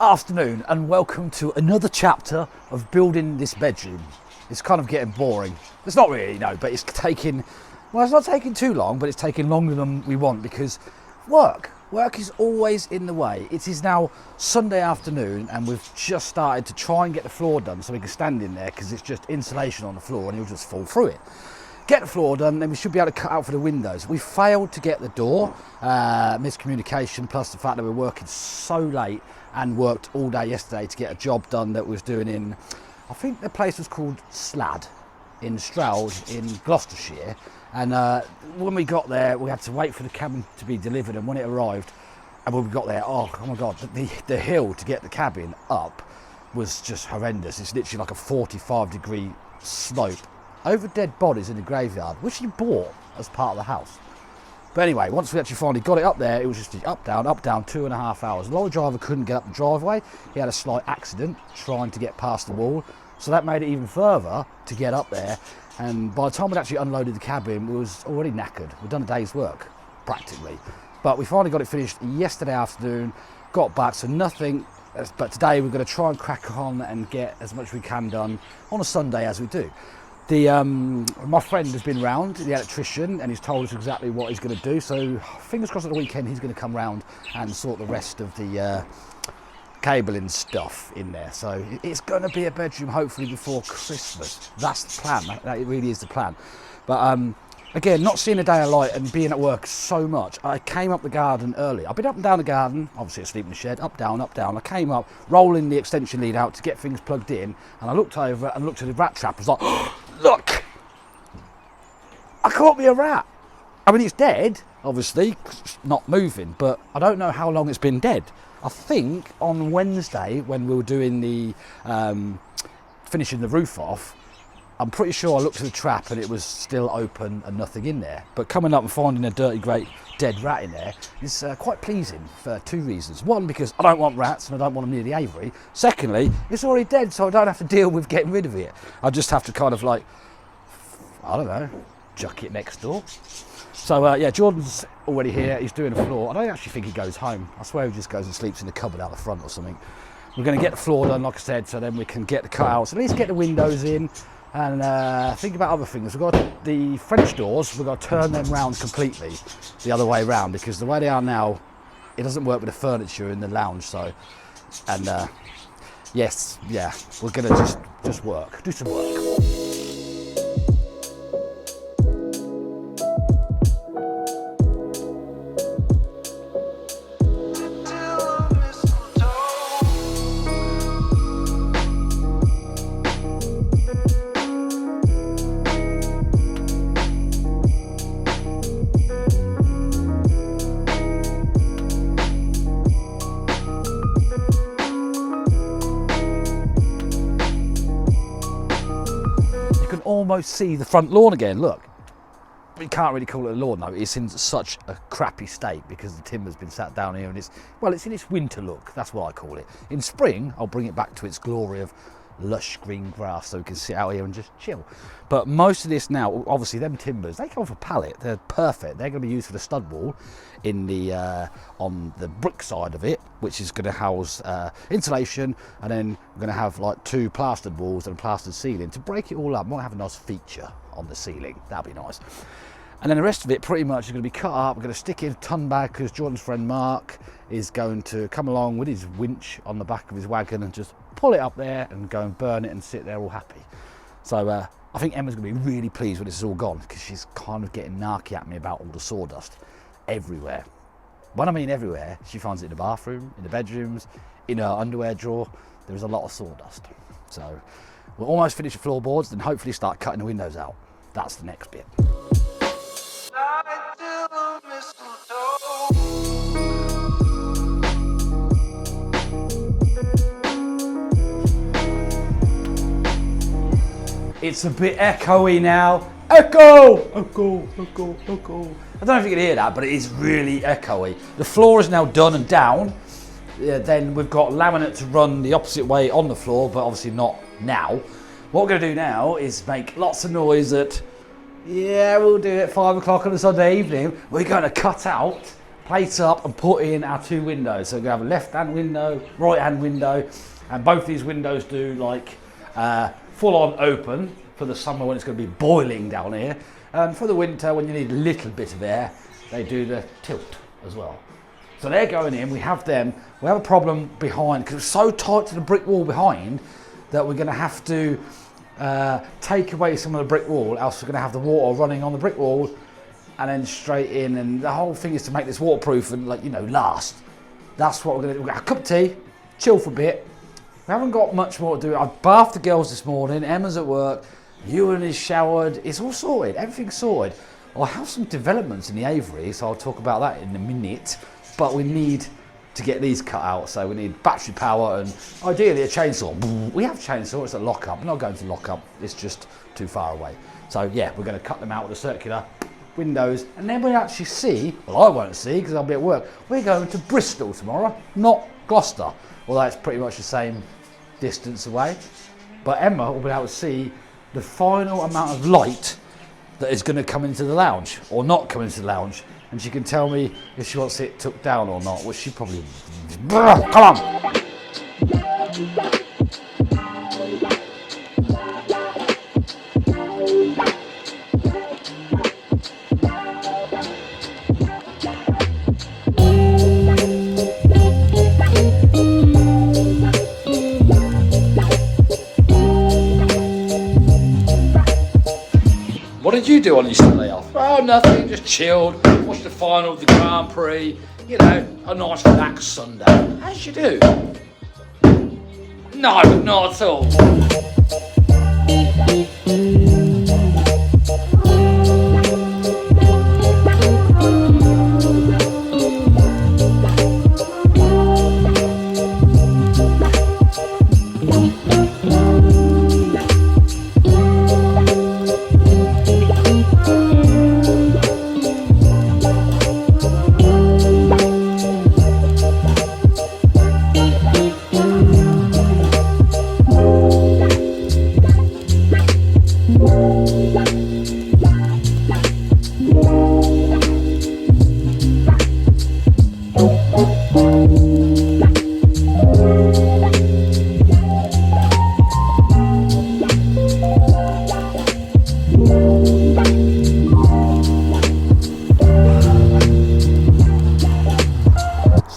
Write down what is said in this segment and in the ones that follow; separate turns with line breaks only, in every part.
Afternoon and welcome to another chapter of building this bedroom. It's kind of getting boring. It's not really, no, but it's not taking too long, but it's taking longer than we want because work is always in the way. It is now Sunday afternoon and we've just started to try and get the floor done so we can stand in there because it's just insulation on the floor and it'll just fall through it. Get the floor done, then we should be able to cut out for the windows. We failed to get the door, miscommunication, plus the fact that we're working so late and worked all day yesterday to get a job done that we was doing in, I think the place was called Slad in Stroud in Gloucestershire. And when we got there, we had to wait for the cabin to be delivered, and when it arrived, and when we got there, oh my God, the hill to get the cabin up was just horrendous. It's literally like a 45-degree slope over dead bodies in the graveyard, which he bought as part of the house. But anyway, once we actually finally got it up there, it was just up, down, 2.5 hours. The lorry driver couldn't get up the driveway. He had a slight accident trying to get past the wall. So that made it even further to get up there. And by the time we'd actually unloaded the cabin, we was already knackered. We'd done a day's work, practically. But we finally got it finished yesterday afternoon, got back, so nothing. But today we're going to try and crack on and get as much as we can done on a Sunday as we do. My friend has been round, the electrician, and he's told us exactly what he's going to do. So fingers crossed at the weekend he's going to come round and sort the rest of the cabling stuff in there. So it's going to be a bedroom hopefully before Christmas. That's the plan. That really is the plan. But again, not seeing a day of light and being at work so much, I came up the garden early. I've been up and down the garden, obviously asleep in the shed, up, down, up, down. I came up, rolling the extension lead out to get things plugged in, and I looked over and looked at the rat trap. I was like, look, I caught me a rat. I mean, it's dead, obviously, not moving, but I don't know how long it's been dead. I think on Wednesday, when we were doing the, finishing the roof off, I'm pretty sure I looked at the trap and it was still open and nothing in there. But coming up and finding a dirty, great dead rat in there is quite pleasing for two reasons. One, because I don't want rats and I don't want them near the aviary. Secondly, it's already dead, so I don't have to deal with getting rid of it. I just have to kind of like, I don't know, chuck it next door. So yeah, Jordan's already here. He's doing the floor. I don't actually think he goes home. I swear he just goes and sleeps in the cupboard out the front or something. We're going to get the floor done, like I said, so then we can get the cutouts, at least get the windows in. And think about other things. We've got the French doors, we've got to turn them round completely the other way round because the way they are now, it doesn't work with the furniture in the lounge. So, and yes, yeah, we're going to just work, do some work. Almost see the front lawn again. Look, we can't really call it a lawn though. It's in such a crappy state because the timber's been sat down here and it's in its winter look. That's what I call it. In spring, I'll bring it back to its glory of lush green grass so we can sit out here and just chill. But most of this now, obviously them timbers, they come off a pallet. They're perfect. They're going to be used for the stud wall in the on the brick side of it, which is going to house insulation, and then we're going to have like 2 plastered walls and a plastered ceiling to break it all up. Might have a nice feature on the ceiling. That'll be nice. And then the rest of it pretty much is going to be cut up. We're going to stick in a ton bag because Jordan's friend Mark is going to come along with his winch on the back of his wagon and just pull it up there and go and burn it and sit there all happy. So I think Emma's going to be really pleased when this is all gone because she's kind of getting narky at me about all the sawdust everywhere. When I mean everywhere, she finds it in the bathroom, in the bedrooms, in her underwear drawer. There is a lot of sawdust. So we'll almost finish the floorboards, then hopefully start cutting the windows out. That's the next bit. It's a bit echoey now. Echo! Echo, echo, echo. I don't know if you can hear that, but it is really echoey. The floor is now done and down. Then we've got laminate to run the opposite way on the floor, but obviously not now. What we're going to do now is make lots of noise at, yeah, we'll do it 5 o'clock on a Sunday evening. We're going to cut out plate up and put in our 2 windows. So we're going to have a left-hand window, right-hand window, and both these windows do like full-on open for the summer when it's going to be boiling down here. And for the winter, when you need a little bit of air, they do the tilt as well. So they're going in, we have them. We have a problem behind, because it's so tight to the brick wall behind that we're going to have to take away some of the brick wall, else we're going to have the water running on the brick wall and then straight in. And the whole thing is to make this waterproof and, like, you know, last. That's what we're going to do. We're going to have a cup of tea, chill for a bit. We haven't got much more to do. I've bathed the girls this morning, Emma's at work, Ewan is showered, it's all sorted, everything's sorted. I have some developments in the aviary, so I'll talk about that in a minute. But we need to get these cut out, so we need battery power and ideally a chainsaw. We have a chainsaw, it's a lock-up. I'm not going to lock up, it's just too far away. So yeah, we're going to cut them out with a circular windows, and then we'll actually see, well, I won't see because I'll be at work, we're going to Bristol tomorrow, not Gloucester, although it's pretty much the same distance away. But Emma will be able to see the final amount of light that is going to come into the lounge, or not come into the lounge, and she can tell me if she wants it took down or not, which she probably... Come on! What did you do on your Sunday off? Oh, nothing, just chilled, watched the final of the Grand Prix, you know, a nice relaxed Sunday. As you do. No, not at all.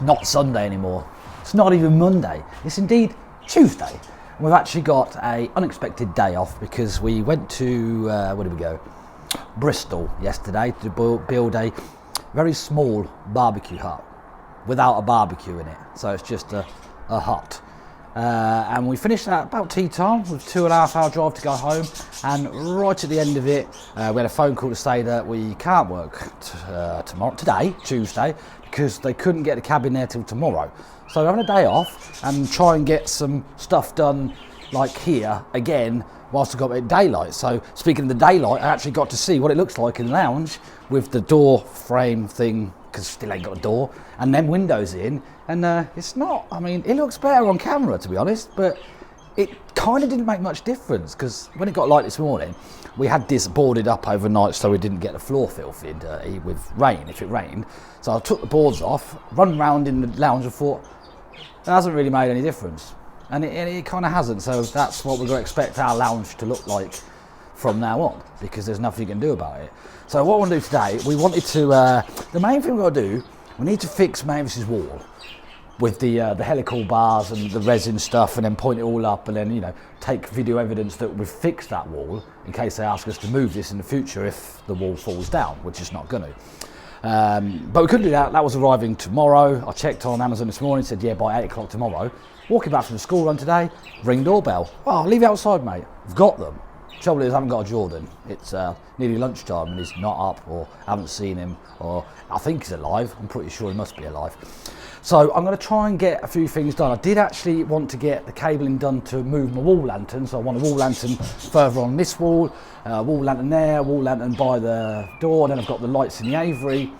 Not Sunday anymore. It's not even Monday. It's indeed Tuesday. And we've actually got an unexpected day off because we went to, where did we go? Bristol yesterday to build a very small barbecue hut without a barbecue in it. So it's just a hut. And we finished that about tea time with 2.5 hour drive to go home. And right at the end of it, we had a phone call to say that we can't work today, Tuesday, because they couldn't get the cabin there till tomorrow. So we're having a day off and try and get some stuff done like here again whilst we've got a bit of daylight. So speaking of the daylight, I actually got to see what it looks like in the lounge with the door frame thing, because still ain't got a door, and then windows in. And it's not, I mean, it looks better on camera to be honest, but it kind of didn't make much difference because when it got light this morning, we had this boarded up overnight so we didn't get the floor filthy and dirty with rain if it rained. So I took the boards off, run round in the lounge and thought, that hasn't really made any difference. And it kind of hasn't, so that's what we're going to expect our lounge to look like from now on, because there's nothing you can do about it. So what we want to do today, we wanted to, the main thing we've got to do, we need to fix Mavis's wall with the helical bars and the resin stuff, and then point it all up, and then, you know, take video evidence that we've fixed that wall in case they ask us to move this in the future if the wall falls down, which it's not going to. But we couldn't do that. That was arriving tomorrow. I checked on Amazon this morning, said yeah, by 8 o'clock tomorrow. Walking back from the school run today, ring doorbell. Oh, leave it outside, mate. I've got them. Trouble is, I haven't got a Jordan. It's nearly lunchtime and he's not up, or I haven't seen him, or I think he's alive. I'm pretty sure he must be alive. So I'm going to try and get a few things done. I did actually want to get the cabling done to move my wall lantern. So I want a wall lantern further on this wall, wall lantern there, wall lantern by the door, and then I've got the lights in the aviary.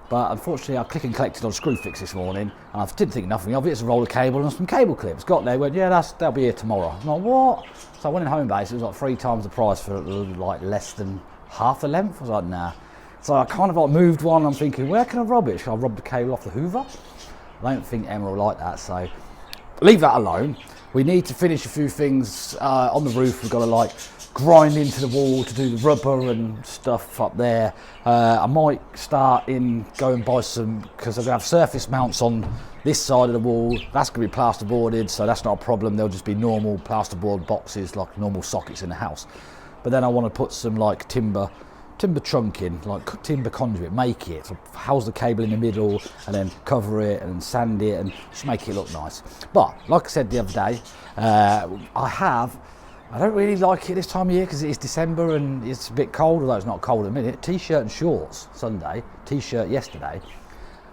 But unfortunately I click and collected on Screwfix this morning, and I didn't think nothing of it. It's a roll of cable and some cable clips. Got there, went, yeah, they'll be here tomorrow. I'm like, what? So I went in home base, it was like 3 times the price for like less than half the length. I was like, nah. So I kind of like moved one. I'm thinking, where can I rub it? Should I rub the cable off the Hoover? I don't think Emma will like that, so leave that alone. We need to finish a few things on the roof. We've got to like grind into the wall to do the rubber and stuff up there. I might start in go and buy some, because I'm going to have surface mounts on this side of the wall. That's going to be plasterboarded, so that's not a problem. They'll just be normal plasterboard boxes, like normal sockets in the house. But then I want to put some like timber trunk in, like timber conduit, make it, so house the cable in the middle and then cover it and sand it and just make it look nice. But like I said the other day, I don't really like it this time of year because it is December and it's a bit cold, although it's not cold at the minute. T-shirt and shorts Sunday, T-shirt yesterday.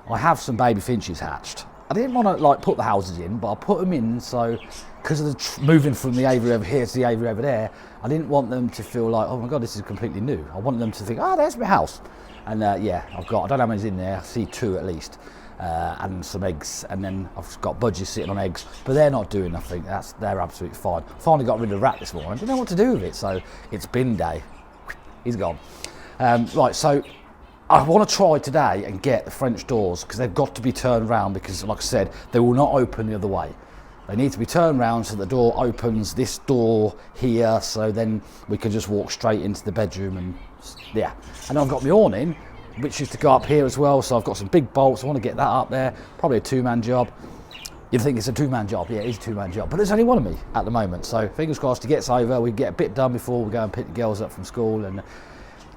I have some baby finches hatched. I didn't want to like put the houses in, but I put them in so, because of the moving from the aviary over here to the aviary over there, I didn't want them to feel like, oh my God, this is completely new. I wanted them to think, oh, there's my house. And yeah, I don't know how many's in there, I see 2 at least. And some eggs, and then I've got budgies sitting on eggs, but they're not doing nothing. They're absolutely fine. Finally got rid of the rat this morning. I didn't know what to do with it, so it's bin day. He's gone. Right, so I want to try today and get the French doors, because they've got to be turned round, because like I said, they will not open the other way. They need to be turned round so the door opens this door here, so then we can just walk straight into the bedroom. And yeah, and I've got my awning, which is to go up here as well, so I've got some big bolts. I want to get that up there. Probably a 2-man job. You think it's a 2-man job? Yeah, it is a 2-man job, but there's only one of me at the moment, so fingers crossed he gets over. We get a bit done before we go and pick the girls up from school and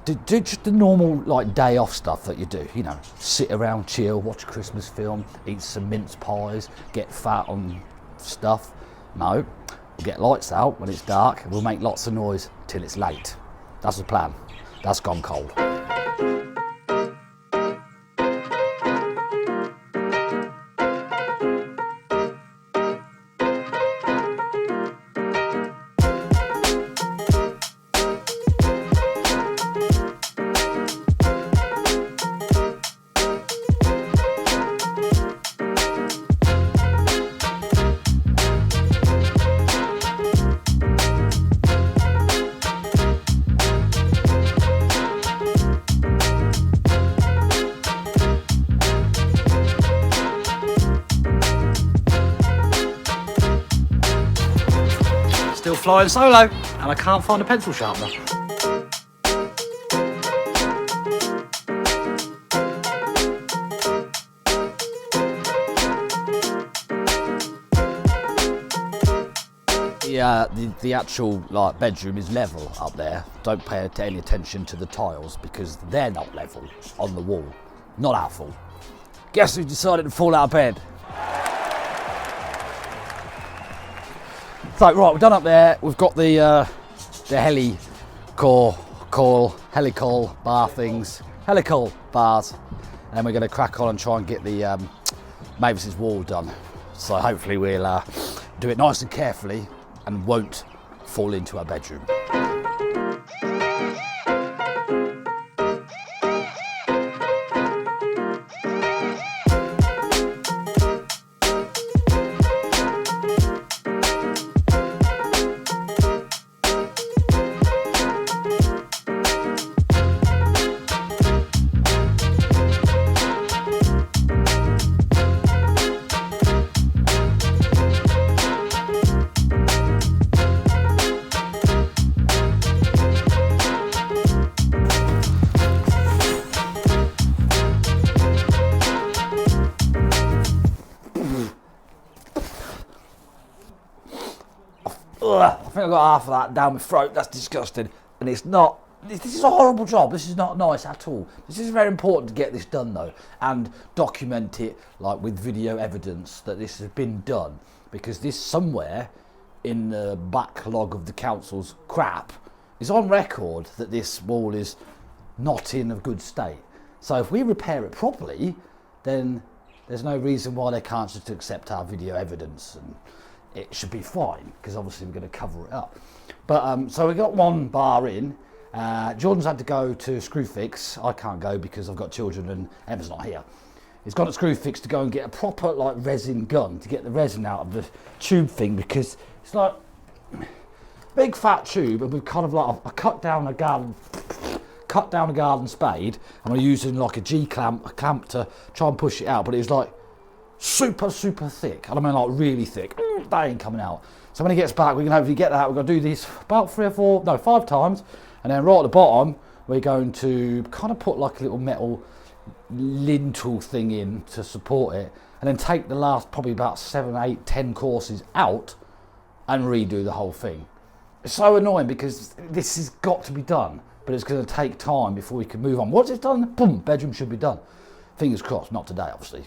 do just the normal like day off stuff that you do, you know, sit around, chill, watch a Christmas film, eat some mince pies, get fat on stuff. No, we'll get lights out when it's dark and we'll make lots of noise till it's late. That's the plan. That's gone cold. Still flying solo, and I can't find a pencil sharpener. The actual like bedroom is level up there. Don't pay any attention to the tiles because they're not level on the wall. Not our fault. Guess who decided to fall out of bed? So right, we're done up there. We've got the helical bar things, helical bars, and we're going to crack on and try and get the Mavis's wall done. So hopefully we'll do it nice and carefully and won't fall into our bedroom. I think I got half of that down my throat. That's disgusting. And it's not, this is a horrible job. This is not nice at all. This is very important to get this done though, and document it like with video evidence that this has been done, because this somewhere in the backlog of the council's crap is on record that this wall is not in a good state. So if we repair it properly, then there's no reason why they can't just accept our video evidence, and it should be fine, because obviously we're going to cover it up. But so we got one bar in. Jordan's had to go to Screwfix. I can't go because I've got children and Emma's not here. He's gone to Screwfix to go and get a proper like resin gun to get the resin out of the tube thing, because it's like a big fat tube, and we've kind of like I cut down a gallon cut down a garden spade and I'm using like a clamp to try and push it out, but it was like super thick. I mean like really thick. That ain't coming out. So when he gets back, we can hopefully get that. We're going to do this about 5 times, and then right at the bottom we're going to kind of put like a little metal lintel thing in to support it, and then take the last probably about 7, 8, 10 courses out and redo the whole thing. It's so annoying because this has got to be done, but it's going to take time before we can move on. Once it's done, boom, bedroom should be done. Fingers crossed, not today obviously.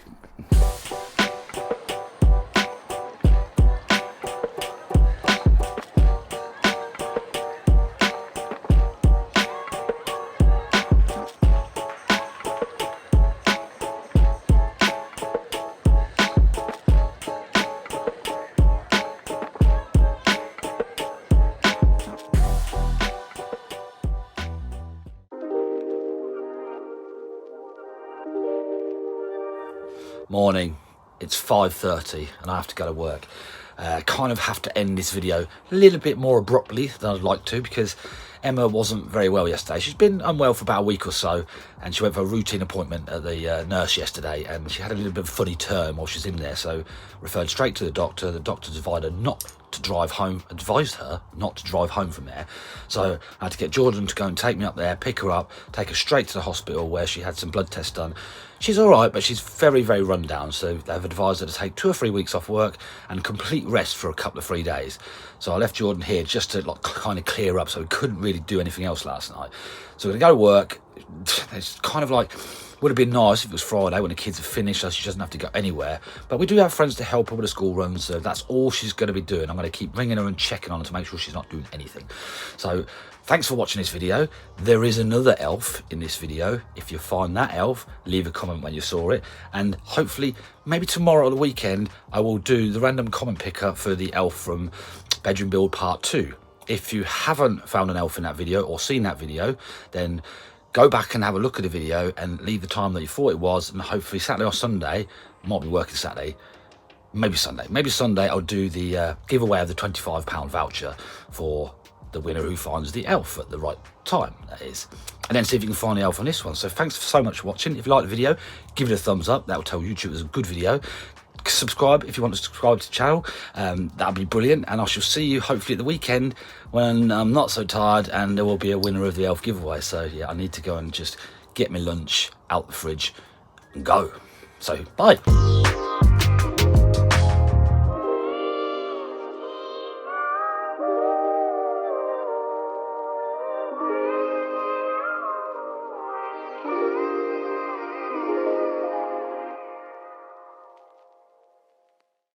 Morning, it's 5:30 and I have to go to work. Kind of have to end this video a little bit more abruptly than I'd like to, because Emma wasn't very well yesterday. She's been unwell for about a week or so, and she went for a routine appointment at the nurse yesterday, and she had a little bit of a funny term while she's in there, so referred straight to the doctor. The doctor advised her not to drive home from there. So I had to get Jordan to go and take me up there, pick her up, take her straight to the hospital where she had some blood tests done. She's all right, but she's very run down, so they've advised her to take 2 or 3 weeks off work and complete rest for a couple of 3 days. So I left Jordan here just to like kind of clear up, so we couldn't really do anything else last night. So we're gonna go to work. It's kind of like, would have been nice if it was Friday when the kids have finished, so she doesn't have to go anywhere. But we do have friends to help her with the school runs, so that's all she's going to be doing. I'm going to keep ringing her and checking on her to make sure she's not doing anything. So thanks for watching this video. There is another elf in this video. If you find that elf, leave a comment when you saw it. And hopefully, maybe tomorrow or the weekend, I will do the random comment picker for the elf from Bedroom Build Part 2. If you haven't found an elf in that video or seen that video, then go back and have a look at the video and leave the time that you thought it was, and hopefully Saturday or Sunday, might be working Saturday, maybe Sunday I'll do the giveaway of the £25 voucher for the winner who finds the elf at the right time, that is. And then see if you can find the elf on this one. So thanks so much for watching. If you like the video, give it a thumbs up. That will tell YouTube it was a good video. Subscribe if you want to subscribe to the channel. That'll be brilliant, and I shall see you hopefully at the weekend when I'm not so tired and there will be a winner of the elf giveaway. So yeah, I need to go and just get my lunch out the fridge and go. So bye.